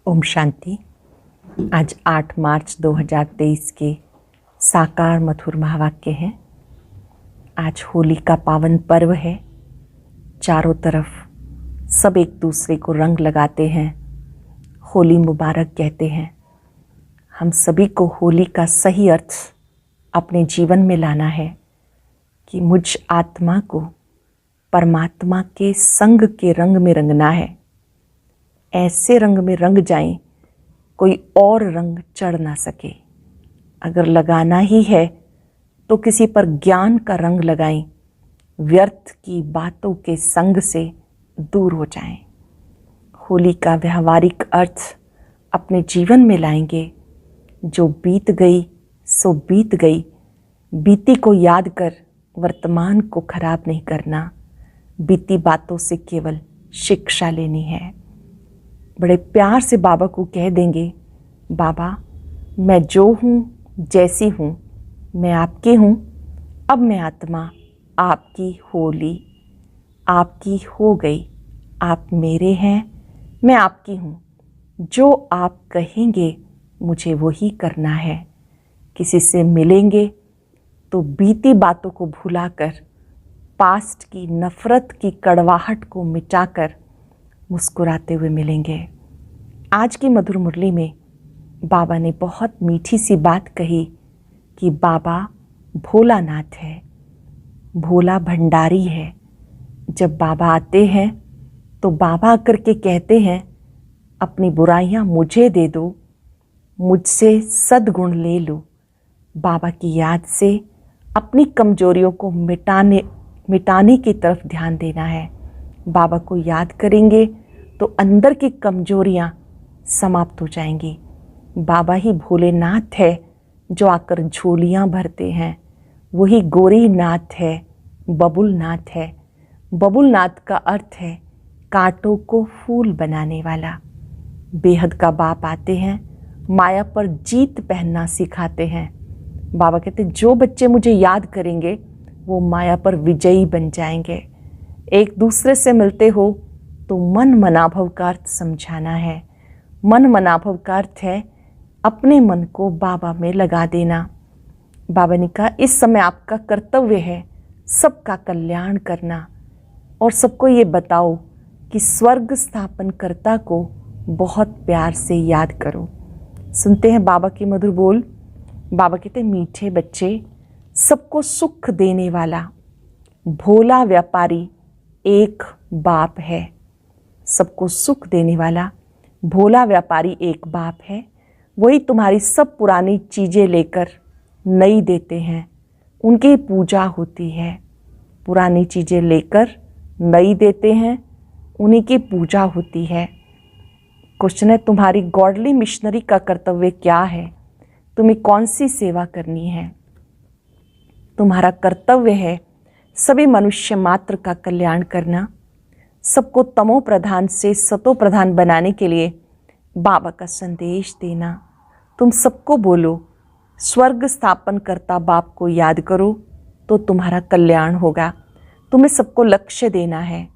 ओम शांति। आज 8 मार्च 2023 के साकार मधुर महावाक्य हैं। आज होली का पावन पर्व है। चारों तरफ सब एक दूसरे को रंग लगाते हैं, होली मुबारक कहते हैं। हम सभी को होली का सही अर्थ अपने जीवन में लाना है कि मुझ आत्मा को परमात्मा के संग के रंग में रंगना है। ऐसे रंग में रंग जाएं कोई और रंग चढ़ ना सके। अगर लगाना ही है तो किसी पर ज्ञान का रंग लगाएं, व्यर्थ की बातों के संग से दूर हो जाएं। होली का व्यावहारिक अर्थ अपने जीवन में लाएंगे। जो बीत गई सो बीत गई, बीती को याद कर वर्तमान को खराब नहीं करना। बीती बातों से केवल शिक्षा लेनी है। बड़े प्यार से बाबा को कह देंगे, बाबा मैं जो हूँ, जैसी हूँ, मैं आपकी हूँ। अब मैं आत्मा आपकी होली आपकी हो गई। आप मेरे हैं, मैं आपकी हूँ। जो आप कहेंगे मुझे वही करना है। किसी से मिलेंगे तो बीती बातों को भुलाकर, पास्ट की नफ़रत की कड़वाहट को मिटाकर मुस्कुराते हुए मिलेंगे। आज की मधुर मुरली में बाबा ने बहुत मीठी सी बात कही कि बाबा भोलानाथ है, भोला भंडारी है। जब बाबा आते हैं तो बाबा आकर के कहते हैं, अपनी बुराइयां मुझे दे दो, मुझसे सद्गुण ले लो। बाबा की याद से अपनी कमजोरियों को मिटाने की तरफ ध्यान देना है। बाबा को याद करेंगे तो अंदर की कमजोरियां समाप्त हो जाएंगी। बाबा ही भोलेनाथ है जो आकर झोलियां भरते हैं। वही गोरीनाथ है, बबुलनाथ है। बबुलनाथ का अर्थ है कांटों को फूल बनाने वाला। बेहद का बाप आते हैं, माया पर जीत पहनना सिखाते हैं। बाबा कहते जो बच्चे मुझे याद करेंगे वो माया पर विजयी बन जाएंगे। एक दूसरे से मिलते हो तो मन मनाभव का अर्थ समझाना है। मन मनाभव का अर्थ है अपने मन को बाबा में लगा देना। बाबा ने कहा इस समय आपका कर्तव्य है सबका कल्याण करना और सबको ये बताओ कि स्वर्ग स्थापन कर्ता को बहुत प्यार से याद करो। सुनते हैं बाबा की मधुर बोल। बाबा कहते मीठे बच्चे, सबको सुख देने वाला भोला व्यापारी एक बाप है। सबको सुख देने वाला भोला व्यापारी एक बाप है। वही तुम्हारी सब पुरानी चीज़ें लेकर नई देते हैं। उनकी पूजा होती है। पुरानी चीज़ें लेकर नई देते हैं, उन्हीं की पूजा होती है। क्वेश्चन है तुम्हारी गॉडली मिशनरी का कर्तव्य क्या है? तुम्हें कौन सी सेवा करनी है? तुम्हारा कर्तव्य है सभी मनुष्य मात्र का कल्याण करना, सबको तमो प्रधान से सतो प्रधान बनाने के लिए बाबा का संदेश देना। तुम सबको बोलो स्वर्ग स्थापन करता बाप को याद करो तो तुम्हारा कल्याण होगा। तुम्हें सबको लक्ष्य देना है।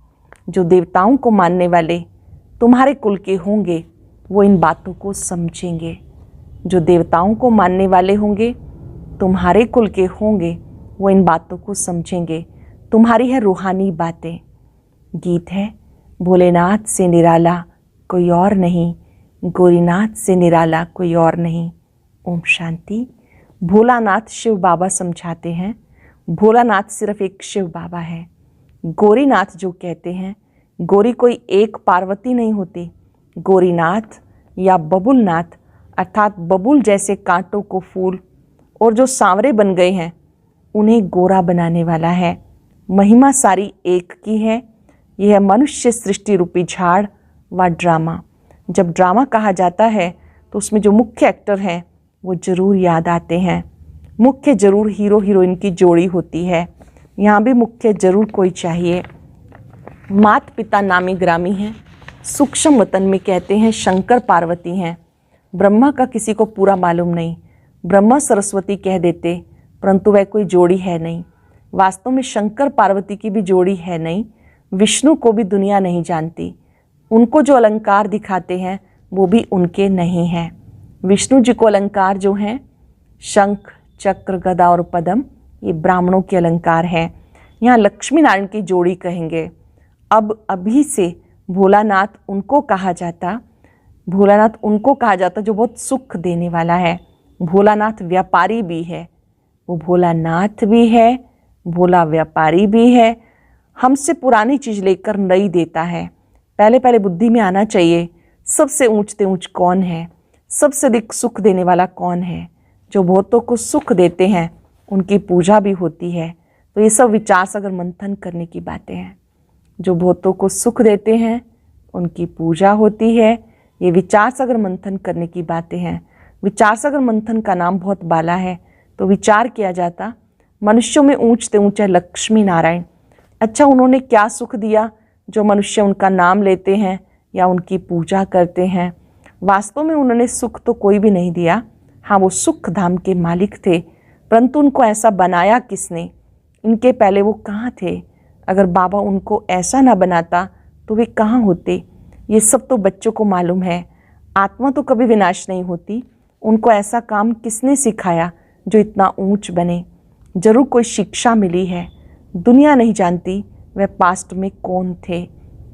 जो देवताओं को मानने वाले तुम्हारे कुल के होंगे वो इन बातों को समझेंगे। जो देवताओं को मानने वाले होंगे तुम्हारे कुल के होंगे वो इन बातों को समझेंगे। तुम्हारी है रूहानी बातें। गीत है भोलेनाथ से निराला कोई और नहीं, गोरीनाथ से निराला कोई और नहीं। ओम शांति। भोलानाथ शिव बाबा समझाते हैं। भोलानाथ सिर्फ एक शिव बाबा है। गोरीनाथ जो कहते हैं, गोरी कोई एक पार्वती नहीं होती। गोरीनाथ या बबुलनाथ अर्थात बबुल जैसे कांटों को फूल और जो सांवरे बन गए हैं उन्हें गोरा बनाने वाला है। महिमा सारी एक की है। यह मनुष्य सृष्टि रूपी झाड़ व ड्रामा। जब ड्रामा कहा जाता है तो उसमें जो मुख्य एक्टर हैं वो जरूर याद आते हैं। मुख्य जरूर हीरो हीरोइन की जोड़ी होती है। यहाँ भी मुख्य जरूर कोई चाहिए। मात पिता नामी ग्रामी हैं। सूक्ष्म वतन में कहते हैं शंकर पार्वती हैं। ब्रह्मा का किसी को पूरा मालूम नहीं। ब्रह्मा सरस्वती कह देते परंतु वह कोई जोड़ी है नहीं। वास्तव में शंकर पार्वती की भी जोड़ी है नहीं। विष्णु को भी दुनिया नहीं जानती। उनको जो अलंकार दिखाते हैं वो भी उनके नहीं हैं। विष्णु जी को अलंकार जो हैं शंख, चक्र, गदा और पद्म, ये ब्राह्मणों के अलंकार हैं। यहाँ लक्ष्मी नारायण की जोड़ी कहेंगे। अब अभी से भोलानाथ उनको कहा जाता जो बहुत सुख देने वाला है। भोलानाथ व्यापारी भी है, वो भोलानाथ भी है, भोला व्यापारी भी है। हमसे पुरानी चीज़ लेकर नई देता है। पहले पहले बुद्धि में आना चाहिए सबसे ऊंचते ऊंच कौन है, सबसे अधिक सुख देने वाला कौन है। जो बहुतों को सुख देते हैं उनकी पूजा भी होती है। तो ये सब विचार सागर मंथन करने की बातें हैं। जो बहुतों को सुख देते हैं उनकी पूजा होती है। ये विचार सागर मंथन करने की बातें हैं। विचार सागर मंथन का नाम बहुत बाला है। तो विचार किया जाता मनुष्यों में ऊंचते ऊंचा लक्ष्मी नारायण। अच्छा, उन्होंने क्या सुख दिया जो मनुष्य उनका नाम लेते हैं या उनकी पूजा करते हैं? वास्तव में उन्होंने सुख तो कोई भी नहीं दिया। हाँ, वो सुख धाम के मालिक थे, परंतु उनको ऐसा बनाया किसने? इनके पहले वो कहाँ थे? अगर बाबा उनको ऐसा ना बनाता तो वे कहाँ होते? ये सब तो बच्चों को मालूम है। आत्मा तो कभी विनाश नहीं होती। उनको ऐसा काम किसने सिखाया जो इतना ऊंच बने? जरूर कोई शिक्षा मिली है। दुनिया नहीं जानती वह पास्ट में कौन थे।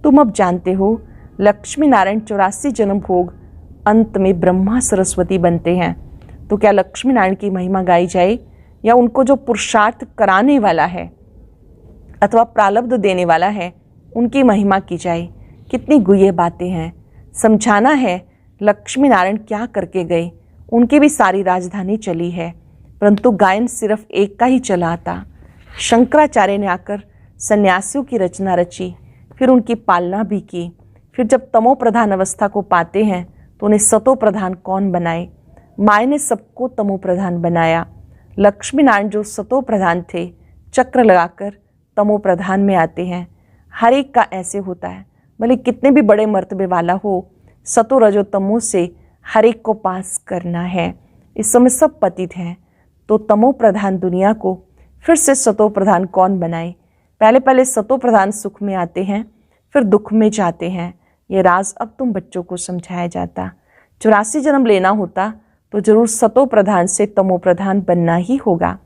तुम अब जानते हो। लक्ष्मी नारायण 84 जन्म भोग अंत में ब्रह्मा सरस्वती बनते हैं। तो क्या लक्ष्मी नारायण की महिमा गाई जाए या उनको जो पुरुषार्थ कराने वाला है अथवा प्रारब्ध देने वाला है उनकी महिमा की जाए? कितनी गुह्य बातें हैं। समझाना है लक्ष्मी नारायण क्या करके गए। उनकी भी सारी राजधानी चली है, परंतु गायन सिर्फ एक का ही चला था। शंकराचार्य ने आकर सन्यासियों की रचना रची, फिर उनकी पालना भी की। फिर जब तमो प्रधान अवस्था को पाते हैं तो उन्हें सतो प्रधान कौन बनाए? माया ने सबको तमो प्रधान बनाया। लक्ष्मी नारायण जो सतो प्रधान थे, चक्र लगाकर तमो प्रधान में आते हैं। हर एक का ऐसे होता है, भले कितने भी बड़े मर्तबे वाला हो, सतो रजो तमो से हर एक को पास करना है। इस समय सब पतित हैं, तो तमो प्रधान दुनिया को फिर से सतो प्रधान कौन बनाए? पहले पहले सतो प्रधान सुख में आते हैं, फिर दुख में जाते हैं। ये राज अब तुम बच्चों को समझाया जाता। 84 जन्म लेना होता तो जरूर सतो प्रधान से तमो प्रधान बनना ही होगा।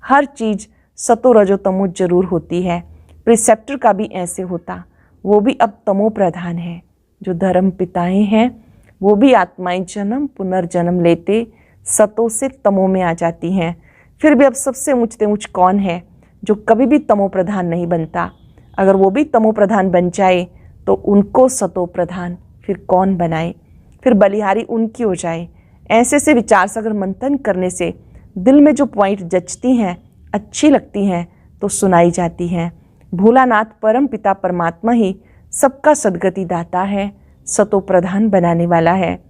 हर चीज सतो रजो तमो जरूर होती है। प्रिसेप्टर का भी ऐसे होता, वो भी अब तमो प्रधान है। जो धर्म पिताएं हैं वो भी आत्माएं जन्म पुनर्जन्म लेते सतो से तमो में आ जाती हैं। फिर भी अब सबसे ऊंचते ऊंच कौन है जो कभी भी तमो प्रधान नहीं बनता? अगर वो भी तमो प्रधान बन जाए तो उनको सतो प्रधान फिर कौन बनाए? फिर बलिहारी उनकी हो जाए। ऐसे से विचार सागर मंथन करने से दिल में जो पॉइंट जचती हैं, अच्छी लगती हैं तो सुनाई जाती हैं। भोलानाथ परम पिता परमात्मा ही सबका सदगति दाता है, सतो प्रधान बनाने वाला है।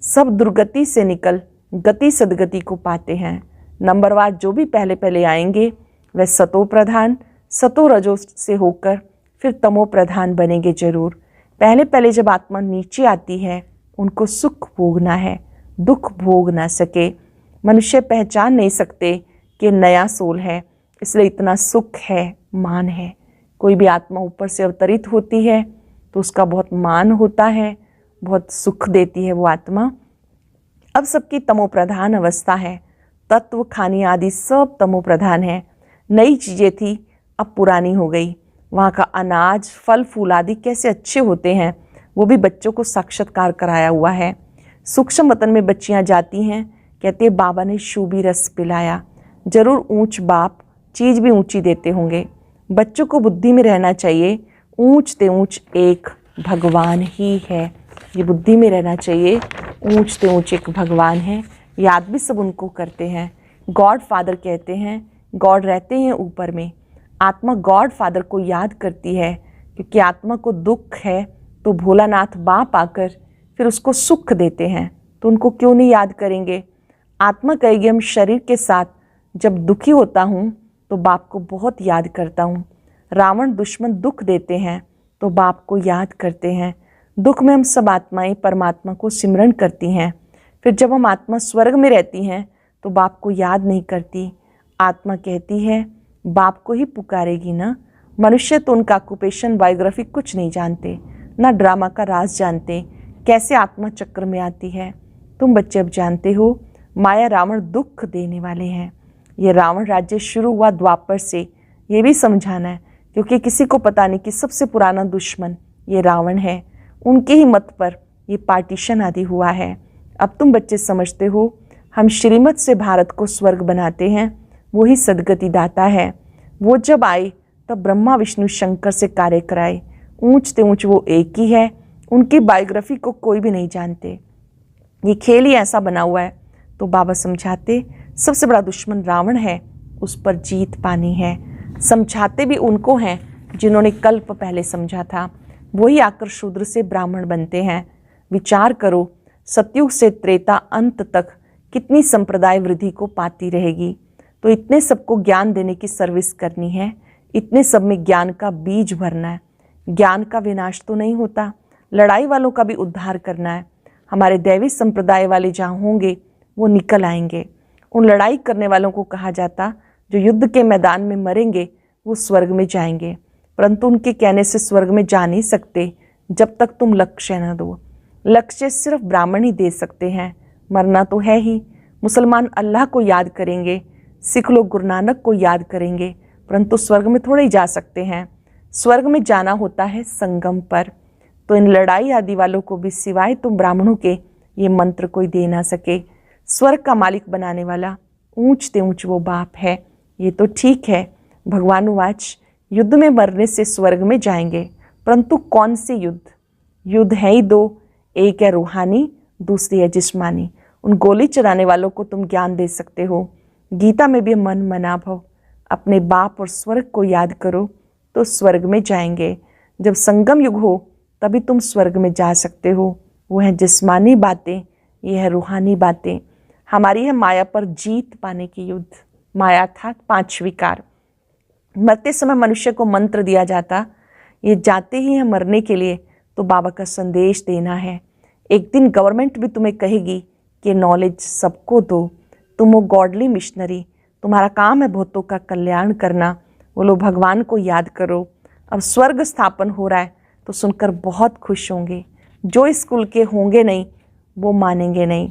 सब दुर्गति से निकल गति सदगति को पाते हैं। नंबरवार जो भी पहले पहले आएंगे वह सतो प्रधान, सतो रजो से होकर फिर तमो प्रधान बनेंगे जरूर। पहले पहले जब आत्मा नीचे आती है उनको सुख भोगना है, दुख भोग ना सके। मनुष्य पहचान नहीं सकते कि नया सोल है, इसलिए इतना सुख है, मान है। कोई भी आत्मा ऊपर से अवतरित होती है तो उसका बहुत मान होता है, बहुत सुख देती है वो आत्मा। अब सबकी तमो प्रधान अवस्था है। तत्व खानी आदि सब तमो प्रधान है। नई चीज़ें थी अब पुरानी हो गई। वहाँ का अनाज फल फूल आदि कैसे अच्छे होते हैं वो भी बच्चों को साक्षात्कार कराया हुआ है। सूक्ष्म वतन में बच्चियाँ जाती हैं, कहती है बाबा ने शूबी रस पिलाया। जरूर ऊंच बाप चीज़ भी ऊंची देते होंगे। बच्चों को बुद्धि में रहना चाहिए ऊंचते ऊंच एक भगवान ही है। ये बुद्धि में रहना चाहिए ऊंचते ऊंच एक भगवान है। याद भी सब उनको करते हैं। गॉड फादर कहते हैं, गॉड रहते हैं ऊपर में। आत्मा गॉड फादर को याद करती है, क्योंकि आत्मा को दुख है तो भोलानाथ बाप आकर फिर उसको सुख देते हैं, तो उनको क्यों नहीं याद करेंगे? आत्मा कहेगी हम शरीर के साथ जब दुखी होता हूँ तो बाप को बहुत याद करता हूँ। रावण दुश्मन दुख देते हैं तो बाप को याद करते हैं। दुख में हम सब आत्माएं परमात्मा को सिमरन करती हैं। फिर जब हम आत्मा स्वर्ग में रहती हैं तो बाप को याद नहीं करती। आत्मा कहती है बाप को ही पुकारेगी ना। मनुष्य तो उनका ऑक्यूपेशन बायोग्राफी कुछ नहीं जानते, ना ड्रामा का राज जानते, कैसे आत्मा चक्र में आती है। तुम बच्चे अब जानते हो माया रावण दुख देने वाले हैं। ये रावण राज्य शुरू हुआ द्वापर से, ये भी समझाना है, क्योंकि किसी को पता नहीं कि सबसे पुराना दुश्मन ये रावण है। उनके ही मत पर ये पार्टीशन आदि हुआ है। अब तुम बच्चे समझते हो हम श्रीमत से भारत को स्वर्ग बनाते हैं, वही सदगति दाता है। वो जब आए तब ब्रह्मा विष्णु शंकर से कार्य कराए। ऊंच ते ऊंच वो एक ही है, उनकी बायोग्राफी को कोई भी नहीं जानते। ये खेल ही ऐसा बना हुआ है। तो बाबा समझाते सबसे बड़ा दुश्मन रावण है, उस पर जीत पानी है। समझाते भी उनको हैं जिन्होंने कल्प पहले समझा था, वही आकर शूद्र से ब्राह्मण बनते हैं। विचार करो, सतयुग से त्रेता अंत तक कितनी संप्रदाय वृद्धि को पाती रहेगी। तो इतने सबको ज्ञान देने की सर्विस करनी है, इतने सब में ज्ञान का बीज भरना है। ज्ञान का विनाश तो नहीं होता, लड़ाई वालों का भी उद्धार करना है। हमारे दैवी संप्रदाय वाले जहाँ होंगे वो निकल आएंगे। उन लड़ाई करने वालों को कहा जाता जो युद्ध के मैदान में मरेंगे वो स्वर्ग में जाएंगे, परंतु उनके कहने से स्वर्ग में जा नहीं सकते जब तक तुम लक्ष्य न दो। लक्ष्य सिर्फ ब्राह्मण ही दे सकते हैं, मरना तो है ही। मुसलमान अल्लाह को याद करेंगे, सिख लोग गुरु नानक को याद करेंगे, परंतु स्वर्ग में थोड़े ही जा सकते हैं। स्वर्ग में जाना होता है संगम पर। तो इन लड़ाई आदि वालों को भी सिवाय तुम ब्राह्मणों के ये मंत्र कोई दे ना सके। स्वर्ग का मालिक बनाने वाला ऊंच ते ऊंच वो बाप है। ये तो ठीक है, भगवानुवाच युद्ध में मरने से स्वर्ग में जाएंगे, परंतु कौन से युद्ध? युद्ध है ही दो, एक है रूहानी, दूसरी है जिस्मानी। उन गोली चलाने वालों को तुम ज्ञान दे सकते हो। गीता में भी मन मना भव, अपने बाप और स्वर्ग को याद करो तो स्वर्ग में जाएंगे। जब संगम युग हो तभी तुम स्वर्ग में जा सकते हो। वो है जिस्मानी बातें, ये है रूहानी बातें। हमारी है माया पर जीत पाने की युद्ध। माया था 5 विकार। मरते समय मनुष्य को मंत्र दिया जाता, ये जाते ही है मरने के लिए, तो बाबा का संदेश देना है। एक दिन गवर्नमेंट भी तुम्हें कहेगी कि नॉलेज सबको दो, तुम हो गॉडली मिशनरी, तुम्हारा काम है बहुतों का कल्याण करना। बोलो भगवान को याद करो। अब स्वर्ग स्थापन हो रहा है तो सुनकर बहुत खुश होंगे। जो स्कूल के होंगे नहीं वो मानेंगे नहीं,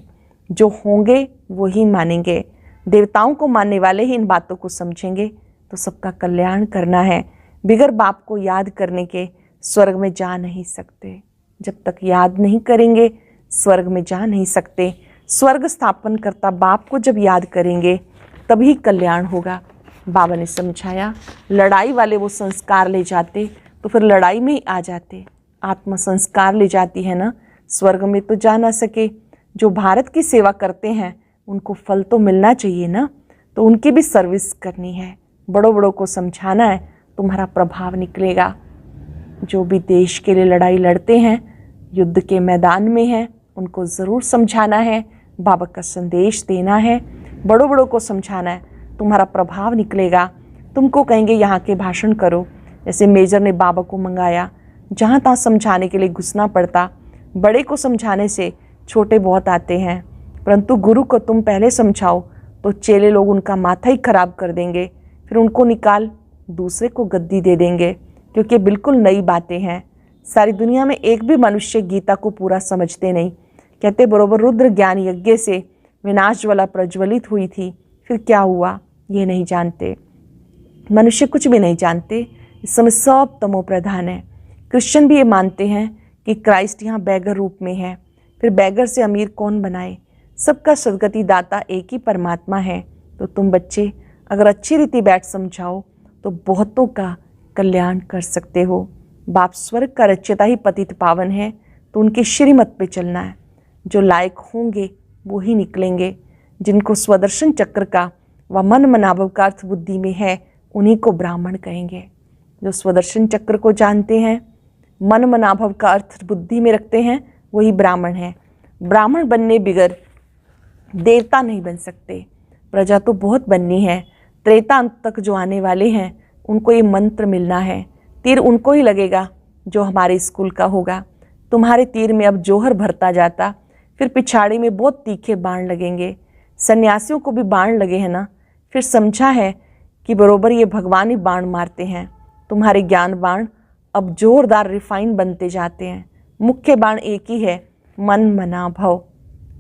जो होंगे वो ही मानेंगे। देवताओं को मानने वाले ही इन बातों को समझेंगे। तो सबका कल्याण करना है। बिगर बाप को याद करने के स्वर्ग में जा नहीं सकते। जब तक याद नहीं करेंगे स्वर्ग में जा नहीं सकते। स्वर्ग स्थापन करता बाप को जब याद करेंगे तभी कल्याण होगा। बाबा ने समझाया, लड़ाई वाले वो संस्कार ले जाते तो फिर लड़ाई में ही आ जाते। आत्मा संस्कार ले जाती है ना, स्वर्ग में तो जा ना सके। जो भारत की सेवा करते हैं उनको फल तो मिलना चाहिए ना, तो उनकी भी सर्विस करनी है। बड़ों बड़ों को समझाना है, तुम्हारा प्रभाव निकलेगा। जो भी देश के लिए लड़ाई लड़ते हैं, युद्ध के मैदान में हैं, उनको ज़रूर समझाना है, बाबा का संदेश देना है, बड़ों बड़ों को समझाना है, तुम्हारा प्रभाव निकलेगा। तुमको कहेंगे यहाँ के भाषण करो, जैसे मेजर ने बाबा को मंगाया, जहाँ तहाँ समझाने के लिए घुसना पड़ता। बड़े को समझाने से छोटे बहुत आते हैं, परंतु गुरु को तुम पहले समझाओ तो चेले लोग उनका माथा ही खराब कर देंगे, फिर उनको निकाल दूसरे को गद्दी दे देंगे, क्योंकि बिल्कुल नई बातें हैं। सारी दुनिया में एक भी मनुष्य गीता को पूरा समझते नहीं। कहते बरोबर रुद्र ज्ञान यज्ञ से विनाश ज्वाला प्रज्वलित हुई थी, फिर क्या हुआ ये नहीं जानते। मनुष्य कुछ भी नहीं जानते। इस समय सब तमो प्रधान है। क्रिश्चियन भी ये मानते हैं कि क्राइस्ट यहाँ बैगर रूप में है, फिर बैगर से अमीर कौन बनाए। सबका सदगति दाता एक ही परमात्मा है। तो तुम बच्चे अगर अच्छी रीति बैठ समझाओ तो बहुतों का कल्याण कर सकते हो। बाप स्वर्ग का रचयिता ही पतित पावन है, तो उनके श्रीमत पे चलना है। जो लायक होंगे वो ही निकलेंगे। जिनको स्वदर्शन चक्र का व मन मनाभव का अर्थ बुद्धि में है उन्हीं को ब्राह्मण कहेंगे। जो स्वदर्शन चक्र को जानते हैं, मन मनाभव का अर्थ बुद्धि में रखते हैं, वही ब्राह्मण है। ब्राह्मण बनने बिगर देवता नहीं बन सकते। प्रजा तो बहुत बननी है। त्रेता अंत तक जो आने वाले हैं उनको ये मंत्र मिलना है। तीर उनको ही लगेगा जो हमारे स्कूल का होगा। तुम्हारे तीर में अब जोहर भरता जाता, फिर पिछाड़ी में बहुत तीखे बाण लगेंगे। सन्यासियों को भी बाण लगे हैं ना, फिर समझा है कि बरोबर ये भगवान ही बाण मारते हैं। तुम्हारे ज्ञान बाण अब जोरदार रिफाइन बनते जाते हैं। मुख्य बाण एक ही है, मन मना भव।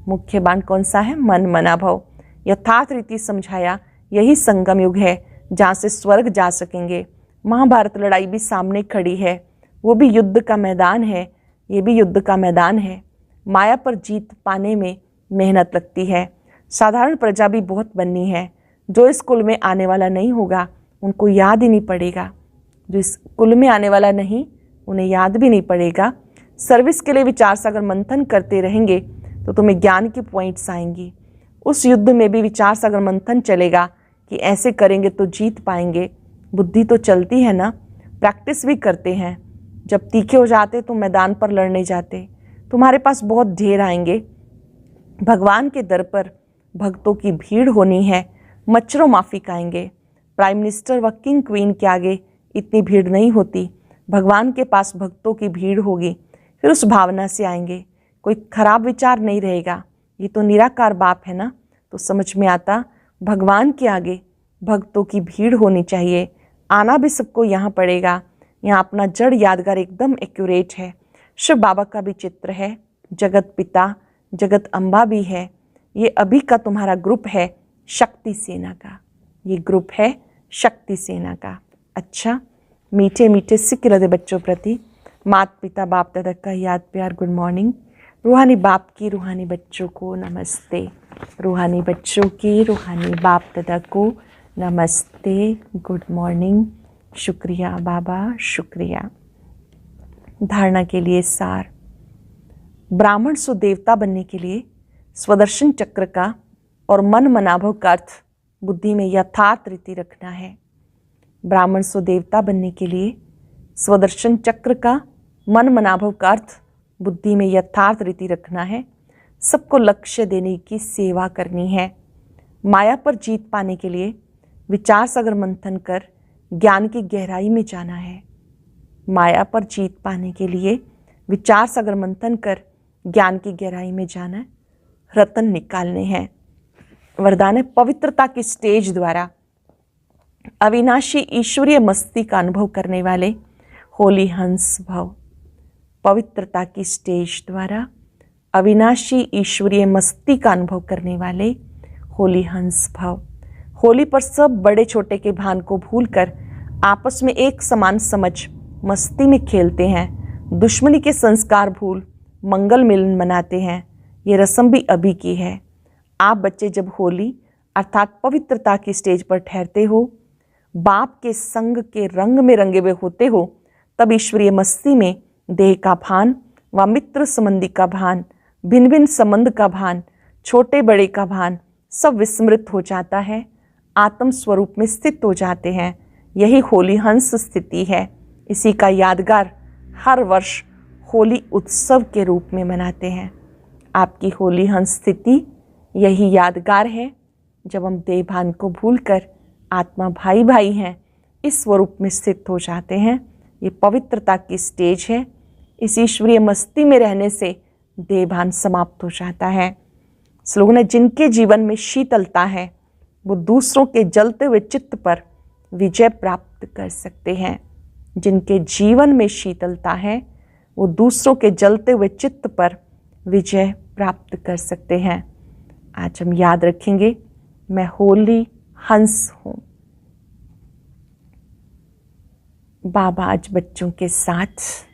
मुख्य बाण कौन सा है? मन मना भव। यथार्थ रीति समझाया, यही संगम युग है जहाँ से स्वर्ग जा सकेंगे। महाभारत लड़ाई भी सामने खड़ी है, वो भी युद्ध का मैदान है, ये भी युद्ध का मैदान है। माया पर जीत पाने में मेहनत लगती है। साधारण प्रजा भी बहुत बननी है। जो इस कुल में आने वाला नहीं होगा उनको याद ही नहीं पड़ेगा। जो इस कुल में आने वाला नहीं उन्हें याद भी नहीं पड़ेगा। सर्विस के लिए विचार सागर मंथन करते रहेंगे तो तुम्हें ज्ञान की पॉइंट्स आएंगी। उस युद्ध में भी विचार सागर मंथन चलेगा कि ऐसे करेंगे तो जीत पाएंगे। बुद्धि तो चलती है ना, प्रैक्टिस भी करते हैं। जब तीखे हो जाते तो मैदान पर लड़ने जाते। तुम्हारे पास बहुत ढेर आएंगे। भगवान के दर पर भक्तों की भीड़ होनी है। मच्छरों माफिक आएंगे। प्राइम मिनिस्टर व किंग क्वीन के आगे इतनी भीड़ नहीं होती। भगवान के पास भक्तों की भीड़ होगी, फिर उस भावना से आएंगे। कोई खराब विचार नहीं रहेगा। ये तो निराकार बाप है ना, तो समझ में आता भगवान के आगे भक्तों की भीड़ होनी चाहिए। आना भी सबको यहाँ पड़ेगा। यहाँ अपना जड़ यादगार एकदम एक्यूरेट है। शिव बाबा का भी चित्र है, जगत पिता जगत अम्बा भी है। ये अभी का तुम्हारा ग्रुप है शक्ति सेना का, ये ग्रुप है शक्ति सेना का। अच्छा, मीठे मीठे सिख हृदय बच्चों प्रति माता पिता बाप दादा का याद प्यार गुड मॉर्निंग। रूहानी बाप की रूहानी बच्चों को नमस्ते। रूहानी बच्चों की रूहानी बाप दादा को नमस्ते, गुड मॉर्निंग। शुक्रिया बाबा, शुक्रिया। धारणा के लिए सार। ब्राह्मण सो देवता बनने के लिए स्वदर्शन चक्र का और मन मनाभव का अर्थ बुद्धि में यथार्थ रीति रखना है। ब्राह्मण सो देवता बनने के लिए स्वदर्शन चक्र का मन मनाभव का अर्थ बुद्धि में यथार्थ रीति रखना है। सबको लक्ष्य देने की सेवा करनी है। माया पर जीत पाने के लिए विचार सागर मंथन कर ज्ञान की गहराई में जाना है। माया पर जीत पाने के लिए विचार सागर मंथन कर ज्ञान की गहराई में जाना है। रतन निकालने हैं। वरदान है पवित्रता की स्टेज द्वारा अविनाशी ईश्वरीय मस्ती का अनुभव करने वाले होली हंस भव। पवित्रता की स्टेज द्वारा अविनाशी ईश्वरीय मस्ती का अनुभव करने वाले होली हंस भव। होली पर सब बड़े छोटे के भान को भूलकर आपस में एक समान समझ मस्ती में खेलते हैं। दुश्मनी के संस्कार भूल मंगल मिलन मनाते हैं। ये रस्म भी अभी की है। आप बच्चे जब होली अर्थात पवित्रता की स्टेज पर ठहरते हो, बाप के संग के रंग में रंगे हुए होते हो, तब ईश्वरीय मस्ती में देह का भान व मित्र संबंधी का भान, भिन्न भिन्न संबंध का भान, छोटे बड़े का भान सब विस्मृत हो जाता है। आत्म स्वरूप में स्थित हो जाते हैं। यही होली हंस स्थिति है। इसी का यादगार हर वर्ष होली उत्सव के रूप में मनाते हैं। आपकी होली हंस स्थिति यही यादगार है जब हम देह भान को भूलकर आत्मा भाई भाई हैं इस स्वरूप में स्थित हो जाते हैं। ये पवित्रता की स्टेज है। इस ईश्वरीय मस्ती में रहने से देह भान समाप्त हो जाता है। स्लोगन है, जिनके जीवन में शीतलता है वो दूसरों के जलते हुए चित्त पर विजय प्राप्त कर सकते हैं। जिनके जीवन में शीतलता है वो दूसरों के जलते हुए चित्त पर विजय प्राप्त कर सकते हैं। आज हम याद रखेंगे, मैं होली हंस हूँ। बाबा आज बच्चों के साथ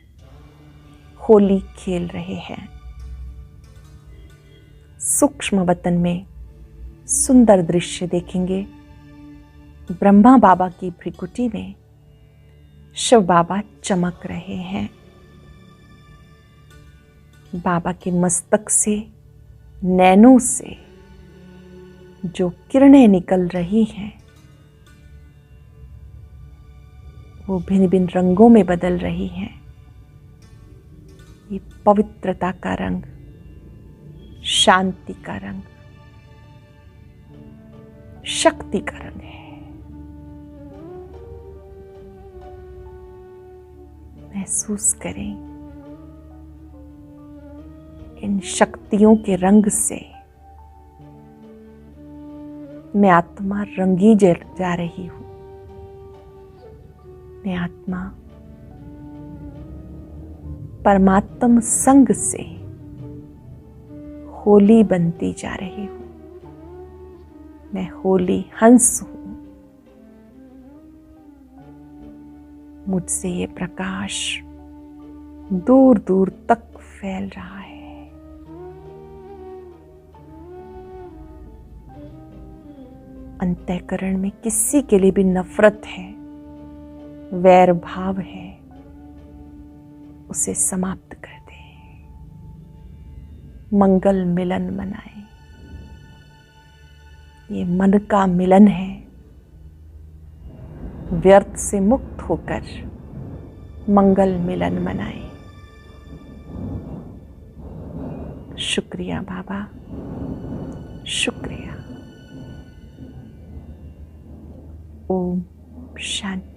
होली खेल रहे हैं। सूक्ष्म वतन में सुंदर दृश्य देखेंगे। ब्रह्मा बाबा की भ्रिकुटी में शिव बाबा चमक रहे हैं। बाबा के मस्तक से, नैनों से जो किरणें निकल रही हैं वो भिन्न भिन्न रंगों में बदल रही हैं। ये पवित्रता का रंग, शांति का रंग, शक्ति का रंग है। महसूस करें इन शक्तियों के रंग से मैं आत्मा रंगी जा रही हूं। मैं आत्मा परमात्म संग से होली बनती जा रही हूं। मैं होली हंस हूं। मुझसे ये प्रकाश दूर दूर तक फैल रहा है। अंतःकरण में किसी के लिए भी नफरत है, वैर भाव है, उसे समाप्त कर दें। मंगल मिलन मनाएं। ये मन का मिलन है। व्यर्थ से मुक्त होकर मंगल मिलन मनाएं। शुक्रिया बाबा, शुक्रिया। ओम शांति।